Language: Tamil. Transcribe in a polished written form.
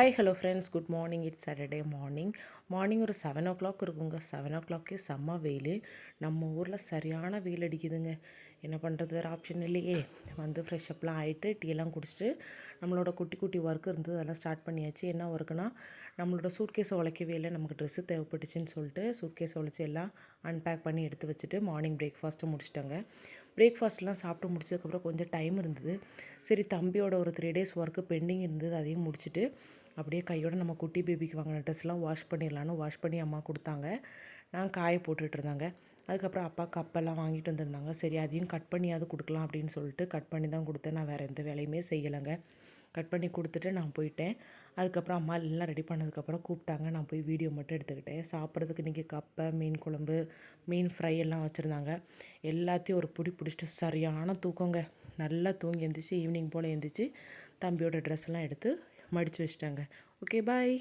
Hi hello friends, good morning. It's Saturday morning ஒரு 7 o'clock இருக்குங்க. 7 o'clockே செம்ம வெயில். நம்ம ஊரில் சரியான வெயில் அடிக்குதுங்க. என்ன பண்ணுறது, வேறு ஆப்ஷன் இல்லையே. வந்து ஃப்ரெஷ்அப்லாம் ஆகிட்டு டீயெல்லாம் குடிச்சிட்டு நம்மளோட குட்டி குட்டி ஒர்க் இருந்தது, அதெல்லாம் ஸ்டார்ட் பண்ணியாச்சு. என்ன ஒர்க்குனா, நம்மளோட சூட்கேஸை உழைக்கவே இல்லை, நமக்கு ட்ரெஸ்ஸு தேவைப்பட்டுச்சுன்னு சொல்லிட்டு சூட்கேஸை உழைச்சி எல்லாம் அன்பேக் பண்ணி எடுத்து வச்சுட்டு மார்னிங் பிரேக்ஃபாஸ்ட்டு முடிச்சிட்டேங்க. பிரேக்ஃபாஸ்ட்லாம் சாப்பிட்டு முடிச்சதுக்கப்புறம் கொஞ்சம் டைம் இருந்தது. சரி, தம்பியோட ஒரு 3 days ஒர்க்கு பெண்டிங் இருந்தது, அதையும் முடிச்சுட்டு அப்படியே கையோட நம்ம குட்டி பேபிக்கு வாங்கின ட்ரெஸ்லாம் வாஷ் பண்ணிடலான்னு வாஷ் பண்ணி அம்மா கொடுத்தாங்க. நான் காய போட்டுட்ருந்தாங்க. அதுக்கப்புறம் அப்பா கப்பெல்லாம் வாங்கிட்டு வந்திருந்தாங்க. சரி, அதையும் கட் பண்ணியாவது கொடுக்கலாம் அப்படின்னு சொல்லிட்டு கட் பண்ணி தான் கொடுத்தேன். நான் வேறு எந்த வேலையுமே செய்யலைங்க. கட் பண்ணி கொடுத்துட்டு நான் போயிட்டேன். அதுக்கப்புறம் அம்மா எல்லாம் ரெடி பண்ணதுக்கப்புறம் கூப்பிட்டாங்க. நான் போய் வீடியோ மட்டும் எடுத்துக்கிட்டேன். சாப்பிட்றதுக்கு இன்றைக்கி கப்பை, மீன் குழம்பு, மீன் ஃப்ரை எல்லாம் வச்சுருந்தாங்க. எல்லாத்தையும் ஒரு பிடி பிடிச்சிட்டு சரியான தூக்கங்க. நல்லா தூங்கி எழுந்திரிச்சு ஈவினிங் போல் எழுந்திரிச்சு தம்பியோட ட்ரெஸ்லாம் எடுத்து மடித்து வச்சிட்டாங்க. ஓகே, பாய்.